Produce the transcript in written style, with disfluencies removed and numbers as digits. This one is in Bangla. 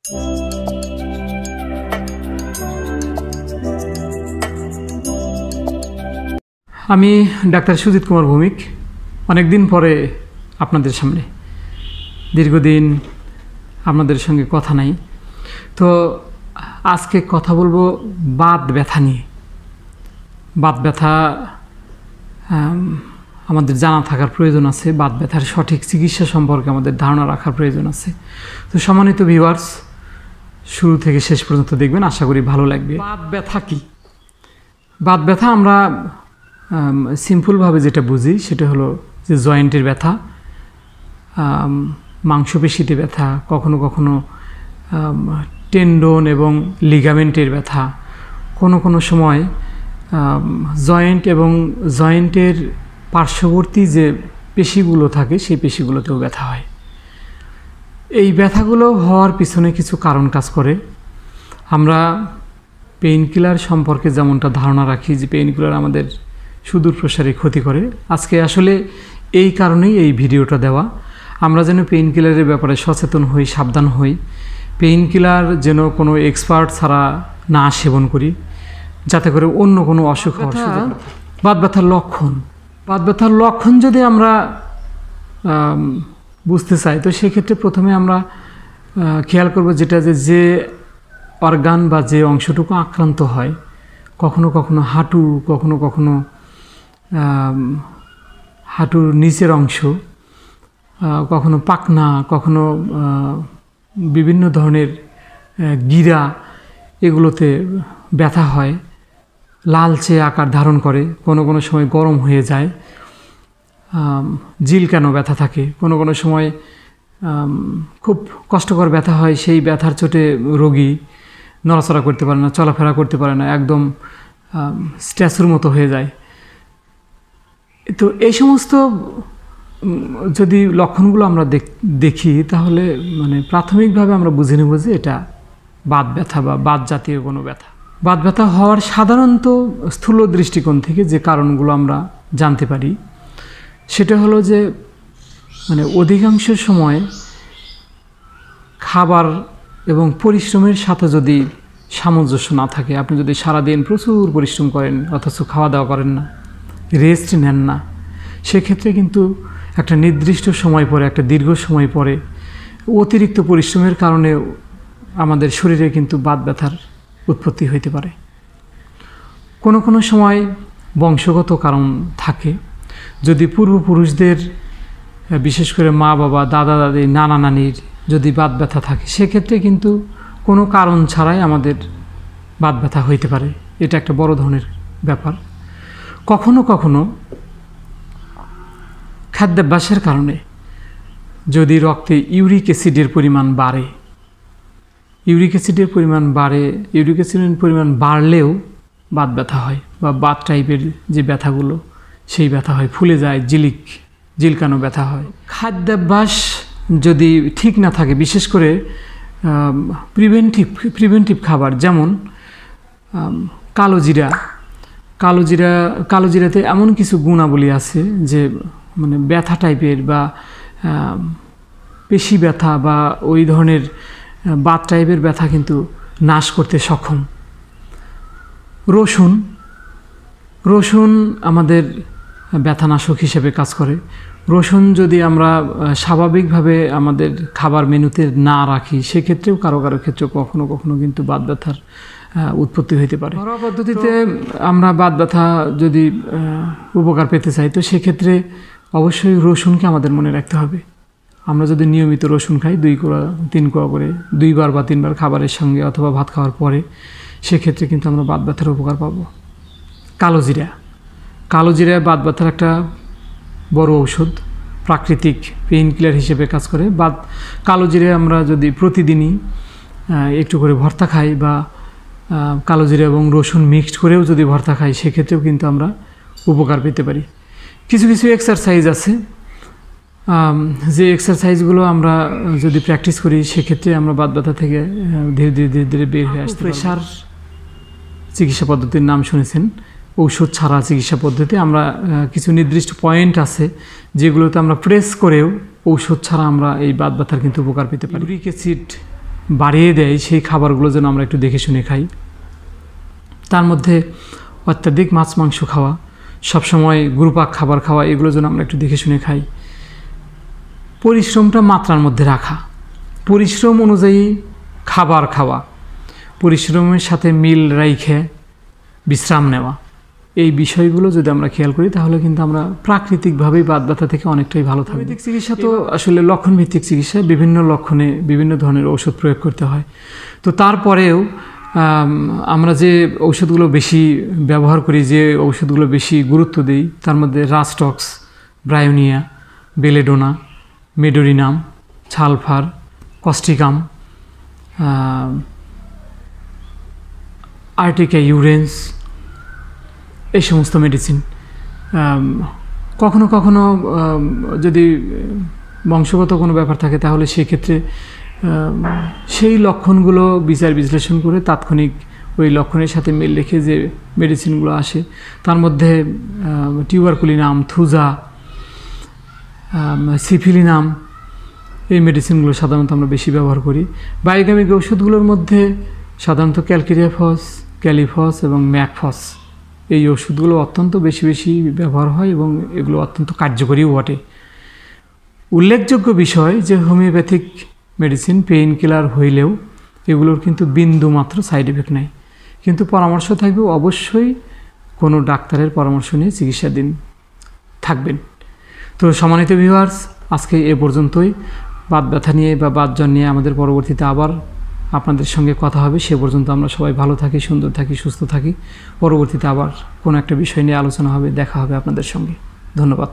আমি ডাক্তার সুজিত কুমার ভৌমিক, অনেকদিন পরে আপনাদের সামনে। দীর্ঘদিন আপনাদের সঙ্গে কথা নাই, তো আজকে কথা বলবো বাত ব্যথা নিয়ে। বাত ব্যথা আমাদের জানা থাকার প্রয়োজন আছে, বাত ব্যথার সঠিক চিকিৎসা সম্পর্কে আমাদের ধারণা রাখার প্রয়োজন আছে। তো সম্মানিত ভিউয়ার্স, শুরু থেকে শেষ পর্যন্ত দেখবেন, আশা করি ভালো লাগবে। বাত ব্যথা কি? বাত ব্যথা আমরা সিম্পলভাবে যেটা বুঝি সেটা হলো যে জয়েন্টের ব্যথা, মাংসপেশিতে ব্যথা, কখনো কখনো টেন্ডন এবং লিগামেন্টের ব্যথা, কোনো সময় জয়েন্ট এবং জয়েন্টের পার্শ্ববর্তী যে পেশিগুলো থাকে সেই পেশিগুলোতেও ব্যথা হয়। এই ব্যথাগুলো হওয়ার পিছনে কিছু কারণ কাজ করে। আমরা পেইন কিলার সম্পর্কে যেমনটা ধারণা রাখি যে পেইন কিলার আমাদের সুদূর প্রসারী ক্ষতি করে, আজকে আসলে এই কারণেই এই ভিডিওটা দেওয়া। আমরা যেন পেইন কিলারের ব্যাপারে সচেতন হই, সাবধান হই। পেইন কিলার যেন কোনো এক্সপার্ট ছাড়া না সেবন করি, যাতে করে অন্য কোনো অসুখ হওয়ার সুযোগ। বাত ব্যথার লক্ষণ, বাত ব্যথার লক্ষণ যদি আমরা বুঝতে চাই, তো সেক্ষেত্রে প্রথমে আমরা খেয়াল করব যেটা যে অর্গান বা যে অংশটুকু আক্রান্ত হয়, কখনো কখনো হাঁটু, কখনো কখনো হাঁটুর নিচের অংশ, কখনো পাখনা, কখনো বিভিন্ন ধরনের গিরা, এগুলোতে ব্যথা হয়, লালচে আকার ধারণ করে, কোনো সময় গরম হয়ে যায়, জিলকানো ব্যথা থাকে, কোনো সময় খুব কষ্টকর ব্যথা হয়। সেই ব্যথার চোটে রোগী নড়াচড়া করতে পারে না, চলাফেরা করতে পারে না, একদম স্ট্যাচুর মতো হয়ে যায়। তো এই সমস্ত যদি লক্ষণগুলো আমরা দেখি, তাহলে মানে প্রাথমিকভাবে আমরা বুঝে নেব যে এটা বাত ব্যথা বা বাত জাতীয় কোনো ব্যথা। বাত ব্যথা হওয়ার সাধারণত স্থূল দৃষ্টিকোণ থেকে যে কারণগুলো আমরা জানতে পারি, সেটা হলো যে মানে অধিকাংশ সময় খাবার এবং পরিশ্রমের সাথে যদি সামঞ্জস্য না থাকে, আপনি যদি সারাদিন প্রচুর পরিশ্রম করেন অথচ খাওয়া দাওয়া করেন না, রেস্ট নেন না, সেক্ষেত্রে কিন্তু একটা নির্দিষ্ট সময় পরে, একটা দীর্ঘ সময় পরে অতিরিক্ত পরিশ্রমের কারণে আমাদের শরীরে কিন্তু বাত ব্যথার উৎপত্তি হইতে পারে। কোনো সময় বংশগত কারণ থাকে। যদি পূর্বপুরুষদের, বিশেষ করে মা বাবা, দাদা দাদি, নানা নানির যদি বাত ব্যথা থাকে, সেক্ষেত্রে কিন্তু কোনো কারণ ছাড়াই আমাদের বাত ব্যথা হইতে পারে। এটা একটা বড় ধরনের ব্যাপার। কখনো কখনো খাদ্যাভ্যাসের কারণে যদি রক্তে ইউরিক অ্যাসিডের পরিমাণ বাড়ে, ইউরিক অ্যাসিডের পরিমাণ বাড়লেও বাত ব্যথা হয়, বা বাত টাইপের যে ব্যথাগুলো সেই ব্যথা হয়, ফুলে যায়, জিলকানো ব্যথা হয়। খাদ্যাভ্যাস যদি ঠিক না থাকে, বিশেষ করে প্রিভেন্টিভ খাবার, যেমন কালোজিরাতে এমন কিছু গুণাবলী আছে যে মানে ব্যথা টাইপের বা পেশি ব্যথা বা ওই ধরনের বাত টাইপের ব্যথা কিন্তু নাশ করতে সক্ষম। রসুন আমাদের ব্যথানাশক হিসেবে কাজ করে। রসুন যদি আমরা স্বাভাবিকভাবে আমাদের খাবার মেনুতে না রাখি, সেক্ষেত্রেও কারো ক্ষেত্রে কখনো কখনো কিন্তু বাত ব্যথার উৎপত্তি হইতে পারে। ঘরোয়া পদ্ধতিতে আমরা বাত ব্যথা যদি উপকার পেতে চাই, তো সেক্ষেত্রে অবশ্যই রসুনকে আমাদের মনে রাখতে হবে। আমরা যদি নিয়মিত রসুন খাই 2 কোয়া 3 কোয়া করে 2 বার বা 3 বার খাবারের সঙ্গে অথবা ভাত খাওয়ার পরে, সেক্ষেত্রে কিন্তু আমরা বাত ব্যথার উপকার পাবো। কালোজিরা বাত ব্যথার একটা বড় ঔষধ, প্রাকৃতিক পেইন কিলার হিসেবে কাজ করে। কালোজিরা আমরা যদি প্রতিদিনই একটু করে ভর্তা খাই, বা কালোজিরা এবং রসুন মিক্সড করেও যদি ভর্তা খাই, সেক্ষেত্রেও কিন্তু আমরা উপকার পেতে পারি। কিছু এক্সারসাইজ আছে, যে এক্সারসাইজগুলো আমরা যদি প্র্যাকটিস করি, সেক্ষেত্রে আমরা বাত ব্যথা থেকে ধীরে ধীরে বের হয়ে আসতে পারি। প্রেশার চিকিৎসা পদ্ধতির নাম শুনেছেন, ঔষধ ছাড়া চিকিৎসা পদ্ধতি। আমরা কিছু নির্দিষ্ট পয়েন্ট আছে যেগুলোতে আমরা প্রেস করেও ঔষধ ছাড়া আমরা এই বাত ব্যথার কিন্তু উপকার পেতে পারি। ইউরিক অ্যাসিড বাড়িয়ে দেয় সেই খাবারগুলো যেন আমরা একটু দেখে শুনে খাই। তার মধ্যে অত্যাধিক মাছ মাংস খাওয়া, সবসময় গুরুপাক খাবার খাওয়া, এগুলো যেন আমরা একটু দেখে শুনে খাই। পরিশ্রমটা মাত্রার মধ্যে রাখা, পরিশ্রম অনুযায়ী খাবার খাওয়া, পরিশ্রমের সাথে মিল রেখে বিশ্রাম নেওয়া, এই বিষয়গুলো যদি আমরা খেয়াল করি তাহলে কিন্তু আমরা প্রাকৃতিকভাবেই বাত ব্যথা থেকে অনেকটাই ভালো থাকবে। হোমিওপ্যাথিক চিকিৎসা তো আসলে লক্ষণভিত্তিক চিকিৎসা, বিভিন্ন লক্ষণে বিভিন্ন ধরনের ঔষধ প্রয়োগ করতে হয়। তো তারপরেও আমরা যে ঔষধগুলো বেশি ব্যবহার করি, যে ঔষধগুলো বেশি গুরুত্ব দিই, তার মধ্যে rhus tox, bryonia, belladonna, medorrhinum, sulphur, causticum, urtica urens, এই সমস্ত মেডিসিন। কখনো কখনো যদি বংশগত কোনো ব্যাপার থাকে তাহলে সেক্ষেত্রে সেই লক্ষণগুলো বিচার বিশ্লেষণ করে তাৎক্ষণিক ওই লক্ষণের সাথে মিল রেখে যে মেডিসিনগুলো আসে, তার মধ্যে টিউবারকুলিনাম, থুজা, সিফিলিনাম, এই মেডিসিনগুলো সাধারণত আমরা বেশি ব্যবহার করি। বায়োকেমিক ওষুধগুলোর মধ্যে সাধারণত ক্যালকিরিয়াফস, ক্যালিফস এবং ম্যাকফস, এই ওষুধগুলো অত্যন্ত বেশি বেশি ব্যবহার হয় এবং এগুলো অত্যন্ত কার্যকরীও বটে। উল্লেখযোগ্য বিষয় যে হোমিওপ্যাথিক মেডিসিন পেইন কিলার হইলেও এগুলোর কিন্তু বিন্দু মাত্র সাইড এফেক্ট নাই, কিন্তু পরামর্শ থাকবে অবশ্যই কোনো ডাক্তারের পরামর্শ নিয়ে চিকিৎসা দিন থাকবেন। তো সম্মানিত ভিউয়ার্স, আজকে এ পর্যন্তই। বাত ব্যথা নিয়ে বা বাতজ্বর নিয়ে আমাদের পরবর্তীতে আবার আপনাদের সঙ্গে কথা হবে। সে পর্যন্ত আমরা সবাই ভালো থাকি, সুন্দর থাকি, সুস্থ থাকি। পরবর্তীতে আবার কোনো একটা বিষয় নিয়ে আলোচনা হবে, দেখা হবে আপনাদের সঙ্গে। ধন্যবাদ।